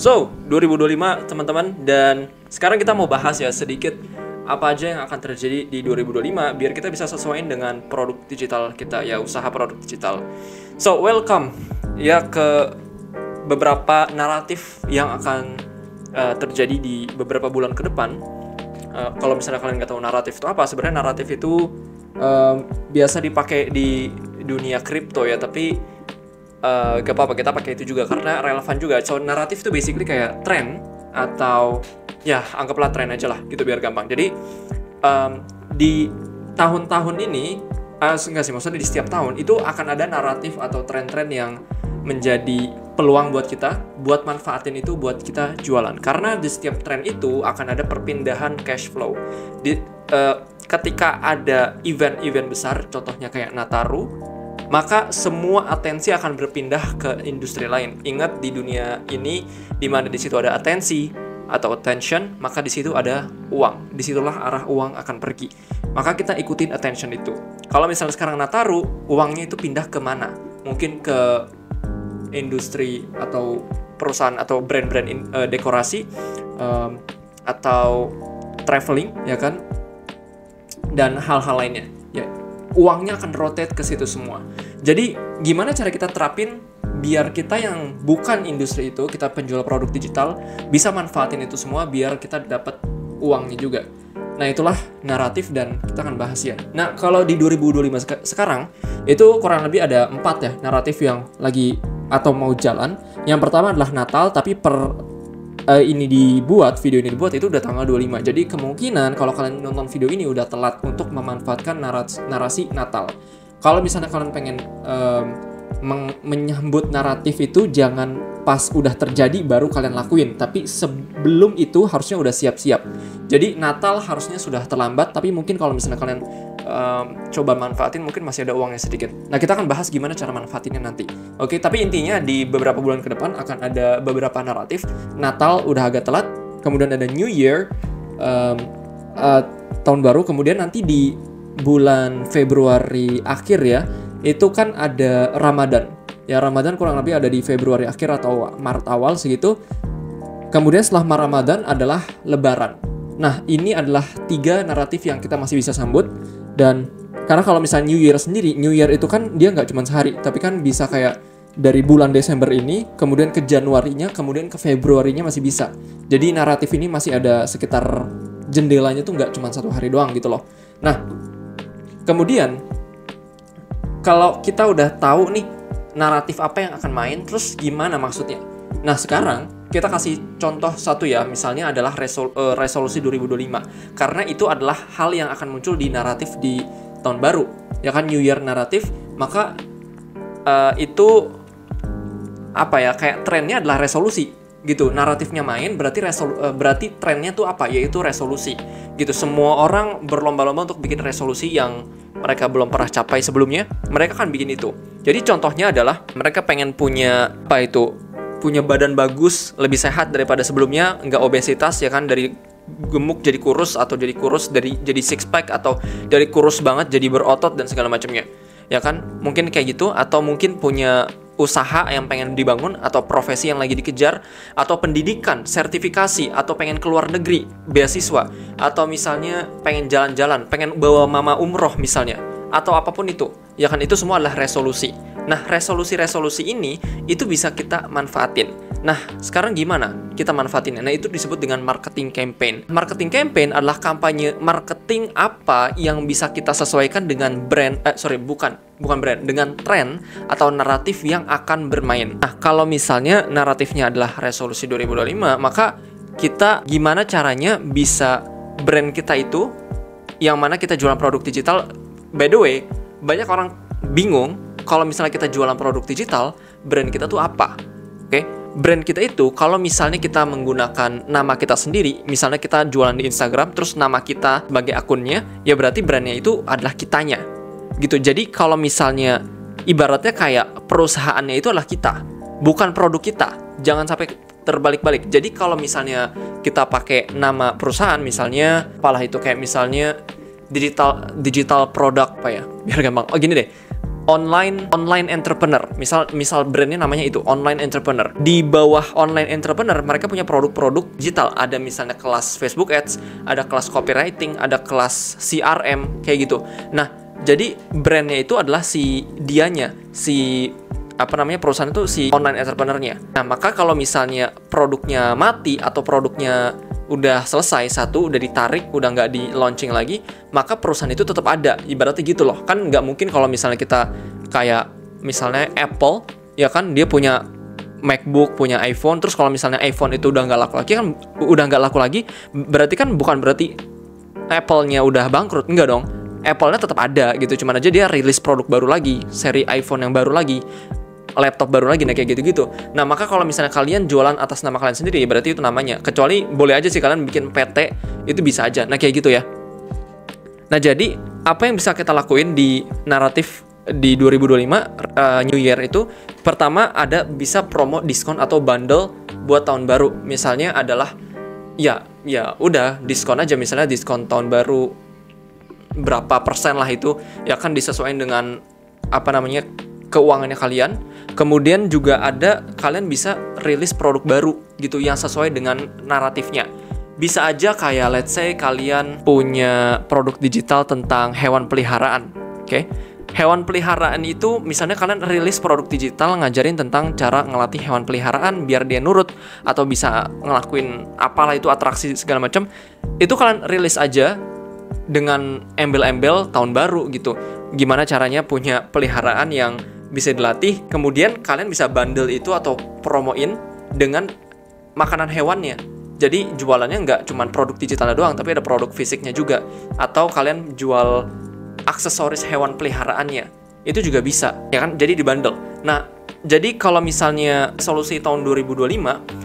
So, 2025 teman-teman, dan sekarang kita mau bahas ya sedikit apa aja yang akan terjadi di 2025 biar kita bisa sesuaiin dengan produk digital kita ya, usaha produk digital. So, welcome ya ke beberapa naratif yang akan terjadi di beberapa bulan ke depan. Kalau misalnya kalian nggak tahu naratif itu apa, sebenarnya naratif itu biasa dipakai di dunia kripto ya, tapi gak apa-apa kita pakai itu juga karena relevan juga. So, naratif itu basically kayak tren atau ya anggaplah tren aja lah gitu biar gampang. Jadi di tahun-tahun ini enggak sih, maksudnya di setiap tahun itu akan ada naratif atau tren-tren yang menjadi peluang buat kita buat manfaatin itu buat kita jualan, karena di setiap tren itu akan ada perpindahan cash flow. Ketika ada event-event besar, contohnya kayak Nataru, maka semua atensi akan berpindah ke industri lain. Ingat, di dunia ini di mana di situ ada atensi atau attention, maka di situ ada uang. Disitulah arah uang akan pergi. Maka kita ikutin attention itu. Kalau misalnya sekarang Nataru, uangnya itu pindah ke mana? Mungkin ke industri atau perusahaan atau brand-brand dekorasi atau traveling, ya kan? Dan hal-hal lainnya. Ya, uangnya akan rotate ke situ semua. Jadi gimana cara kita terapin biar kita yang bukan industri itu, kita penjual produk digital, bisa manfaatin itu semua biar kita dapat uangnya juga. Nah, itulah naratif dan kita akan bahas ya. Nah, kalau di 2025 sekarang itu kurang lebih ada 4 ya naratif yang lagi atau mau jalan. Yang pertama adalah Natal, tapi video ini dibuat itu udah tanggal 25. Jadi kemungkinan kalau kalian nonton video ini udah telat untuk memanfaatkan narasi Natal. Kalau misalnya kalian pengen menyambut naratif itu, jangan pas udah terjadi baru kalian lakuin, tapi sebelum itu harusnya udah siap-siap. Jadi Natal harusnya sudah terlambat, tapi mungkin kalau misalnya kalian coba manfaatin, mungkin masih ada uangnya sedikit. Nah, kita akan bahas gimana cara manfaatinnya nanti. Oke, tapi intinya di beberapa bulan ke depan akan ada beberapa naratif. Natal udah agak telat, kemudian ada New Year, tahun baru, kemudian nanti di bulan Februari akhir ya, itu kan ada Ramadan. Ya, Ramadan kurang lebih ada di Februari akhir atau Maret awal segitu. Kemudian setelah Ramadan adalah Lebaran. Nah, ini adalah 3 naratif yang kita masih bisa sambut. Dan karena kalau misalnya New Year sendiri, New Year itu kan dia nggak cuma sehari, tapi kan bisa kayak dari bulan Desember ini, kemudian ke Januarinya, kemudian ke Februarinya masih bisa. Jadi naratif ini masih ada sekitar jendelanya tuh nggak cuma 1 hari doang gitu loh. Nah, kemudian kalau kita udah tahu nih naratif apa yang akan main, terus gimana maksudnya? Nah, sekarang kita kasih contoh satu ya, misalnya adalah resolusi 2025. Karena itu adalah hal yang akan muncul di naratif di tahun baru. Ya kan, New Year naratif, maka itu apa ya, kayak trennya adalah resolusi gitu. Naratifnya main, berarti trennya tuh apa? Yaitu resolusi gitu. Semua orang berlomba-lomba untuk bikin resolusi yang mereka belum pernah capai sebelumnya, mereka kan bikin itu. Jadi contohnya adalah mereka pengen punya punya badan bagus, lebih sehat daripada sebelumnya, nggak obesitas ya kan, dari gemuk jadi kurus, atau jadi kurus jadi six pack, atau dari kurus banget jadi berotot dan segala macamnya. Ya kan? Mungkin kayak gitu, atau mungkin punya usaha yang pengen dibangun, atau profesi yang lagi dikejar, atau pendidikan, sertifikasi, atau pengen keluar negeri, beasiswa, atau misalnya pengen jalan-jalan, pengen bawa mama umroh misalnya, atau apapun itu. Ya kan, itu semua adalah resolusi. Nah, resolusi-resolusi ini itu bisa kita manfaatin. Nah, sekarang gimana kita manfaatinnya? Nah, itu disebut dengan marketing campaign. Marketing campaign adalah kampanye marketing apa yang bisa kita sesuaikan dengan dengan tren atau naratif yang akan bermain. Nah, kalau misalnya naratifnya adalah resolusi 2025, maka kita gimana caranya bisa brand kita itu, yang mana kita jualan produk digital. By the way, banyak orang bingung kalau misalnya kita jualan produk digital, brand kita tuh apa? Oke? Brand kita itu kalau misalnya kita menggunakan nama kita sendiri, misalnya kita jualan di Instagram, terus nama kita sebagai akunnya, ya berarti brandnya itu adalah kitanya. Gitu. Jadi kalau misalnya ibaratnya kayak perusahaannya itu adalah kita, bukan produk kita. Jangan sampai terbalik-balik. Jadi kalau misalnya kita pakai nama perusahaan, misalnya apalah itu, kayak misalnya digital product apa ya? Biar gampang. Oh, gini deh. online entrepreneur. Misal brandnya namanya itu online entrepreneur. Di bawah online entrepreneur mereka punya produk-produk digital. Ada misalnya kelas Facebook Ads, ada kelas copywriting, ada kelas CRM kayak gitu. Nah, jadi brandnya itu adalah perusahaan itu si online entrepreneur-nya. Nah, maka kalau misalnya produknya mati atau produknya udah selesai, udah ditarik, udah nggak di launching lagi, maka perusahaan itu tetap ada. Ibaratnya gitu loh. Kan nggak mungkin kalau misalnya kita kayak misalnya Apple, ya kan dia punya MacBook, punya iPhone, terus kalau misalnya iPhone itu udah nggak laku lagi, berarti kan bukan berarti Apple-nya udah bangkrut, enggak dong. Apple-nya tetap ada gitu, cuman aja dia rilis produk baru lagi, seri iPhone yang baru lagi, laptop baru lagi, nah kayak gitu-gitu. Nah, maka kalau misalnya kalian jualan atas nama kalian sendiri, berarti itu namanya. Kecuali boleh aja sih kalian bikin PT, itu bisa aja. Nah, kayak gitu ya. Nah, jadi apa yang bisa kita lakuin di naratif di 2025 New Year itu, pertama ada bisa promo diskon atau bundle buat tahun baru. Misalnya adalah ya udah diskon aja, misalnya diskon tahun baru berapa persen lah itu, ya kan disesuaikan dengan keuangannya kalian. Kemudian juga ada kalian bisa rilis produk baru gitu yang sesuai dengan naratifnya. Bisa aja kayak let's say kalian punya produk digital tentang hewan peliharaan. Oke. Hewan peliharaan itu misalnya kalian rilis produk digital ngajarin tentang cara ngelatih hewan peliharaan biar dia nurut atau bisa ngelakuin apalah itu atraksi segala macam. Itu kalian rilis aja dengan embel-embel tahun baru gitu. Gimana caranya punya peliharaan yang bisa dilatih, kemudian kalian bisa bundle itu atau promoin dengan makanan hewannya. Jadi jualannya nggak cuma produk digitalnya doang, tapi ada produk fisiknya juga. Atau kalian jual aksesoris hewan peliharaannya, itu juga bisa, ya kan? Jadi dibundle. Nah, jadi kalau misalnya solusi tahun 2025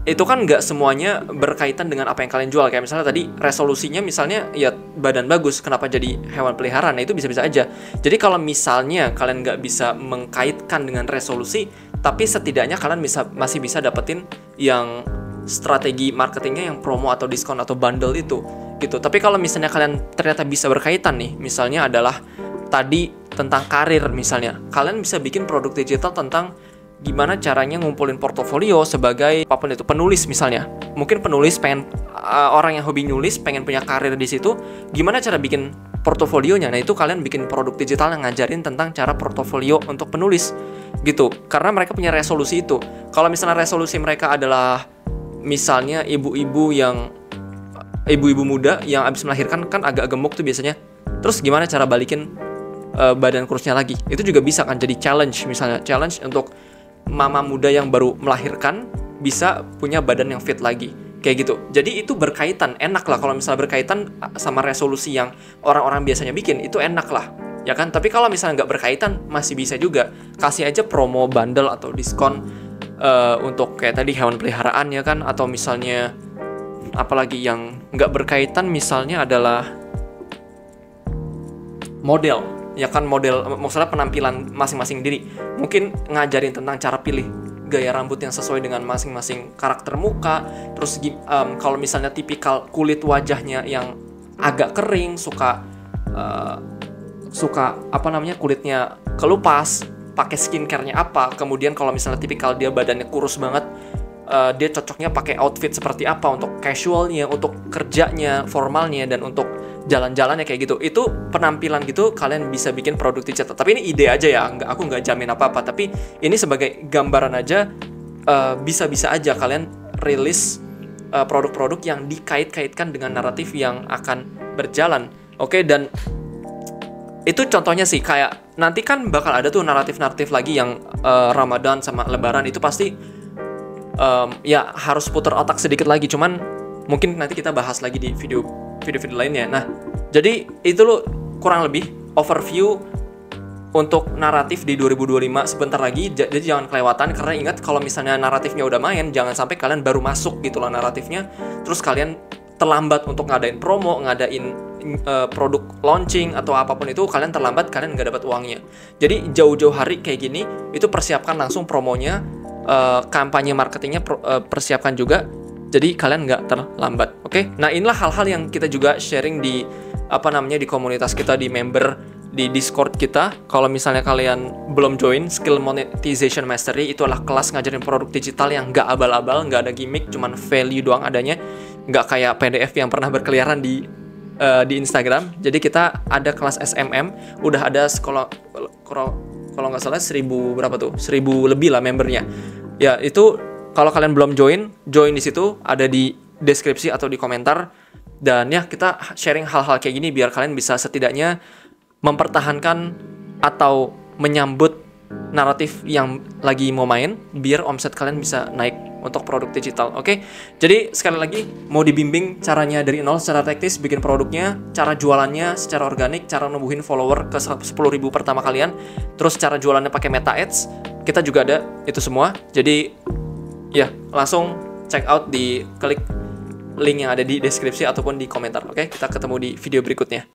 itu kan nggak semuanya berkaitan dengan apa yang kalian jual. Kayak misalnya tadi resolusinya misalnya ya badan bagus, kenapa jadi hewan peliharaan? Nah, itu bisa-bisa aja. Jadi kalau misalnya kalian nggak bisa mengkaitkan dengan resolusi, tapi setidaknya kalian masih bisa dapetin yang strategi marketingnya yang promo atau diskon atau bundle itu gitu. Tapi kalau misalnya kalian ternyata bisa berkaitan nih, misalnya adalah tadi tentang karir misalnya, kalian bisa bikin produk digital tentang gimana caranya ngumpulin portofolio sebagai apapun itu, penulis misalnya. Mungkin penulis pengen orang yang hobi nulis pengen punya karir di situ, gimana cara bikin portofolionya. Nah, itu kalian bikin produk digital yang ngajarin tentang cara portofolio untuk penulis gitu. Karena mereka punya resolusi itu. Kalau misalnya resolusi mereka adalah misalnya ibu-ibu muda yang abis melahirkan kan agak gemuk tuh biasanya. Terus gimana cara balikin badan kurusnya lagi? Itu juga bisa kan jadi challenge, misalnya challenge untuk mama muda yang baru melahirkan bisa punya badan yang fit lagi, kayak gitu. Jadi itu berkaitan, enak lah kalau misalnya berkaitan sama resolusi yang orang-orang biasanya bikin, itu enak lah, ya kan? Tapi kalau misalnya nggak berkaitan, masih bisa juga kasih aja promo bundle atau diskon untuk kayak tadi hewan peliharaan, ya kan? Atau misalnya apalagi yang nggak berkaitan, misalnya adalah model, ya kan, model, maksudnya penampilan masing-masing diri. Mungkin ngajarin tentang cara pilih gaya rambut yang sesuai dengan masing-masing karakter muka. Terus kalau misalnya tipikal kulit wajahnya yang agak kering, suka kulitnya kelupas, pakai skincare-nya apa. Kemudian kalau misalnya tipikal dia badannya kurus banget, dia cocoknya pakai outfit seperti apa untuk casualnya, untuk kerjanya, formalnya, dan untuk jalan-jalannya kayak gitu. Itu penampilan gitu kalian bisa bikin produk digital. Tapi ini ide aja ya, aku nggak jamin apa-apa. Tapi ini sebagai gambaran aja, bisa-bisa aja kalian rilis produk-produk yang dikait-kaitkan dengan naratif yang akan berjalan. Oke, dan itu contohnya sih, kayak nanti kan bakal ada tuh naratif-naratif lagi yang Ramadan sama Lebaran, itu pasti ya harus putar otak sedikit lagi. Cuman mungkin nanti kita bahas lagi di video lainnya. Nah, jadi itu loh kurang lebih overview untuk naratif di 2025 sebentar lagi. Jadi jangan kelewatan, karena ingat kalau misalnya naratifnya udah main, jangan sampai kalian baru masuk gitu loh naratifnya, terus kalian terlambat untuk ngadain promo, ngadain produk launching atau apapun itu, kalian terlambat, kalian nggak dapat uangnya. Jadi jauh-jauh hari kayak gini, itu persiapkan langsung promonya, kampanye marketingnya persiapkan juga. Jadi kalian nggak terlambat, oke? Nah, inilah hal-hal yang kita juga sharing di di komunitas kita, di member di Discord kita. Kalau misalnya kalian belum join, Skill Monetization Mastery itu adalah kelas ngajarin produk digital yang nggak abal-abal, nggak ada gimmick, cuman value doang adanya, nggak kayak PDF yang pernah berkeliaran di Instagram. Jadi kita ada kelas SMM, udah ada kalau nggak salah 1000 berapa tuh, 1000 lebih lah membernya. Ya itu kalau kalian belum join di situ, ada di deskripsi atau di komentar. Dan ya kita sharing hal-hal kayak gini biar kalian bisa setidaknya mempertahankan atau menyambut naratif yang lagi mau main, biar omset kalian bisa naik untuk produk digital. Oke? Jadi sekali lagi mau dibimbing caranya dari nol secara teknis, bikin produknya, cara jualannya secara organik, cara numbuhin follower ke 10.000 pertama kalian, terus cara jualannya pakai Meta Ads, kita juga ada itu semua. Jadi ya langsung check out, klik link yang ada di deskripsi ataupun di komentar. Oke, kita ketemu di video berikutnya.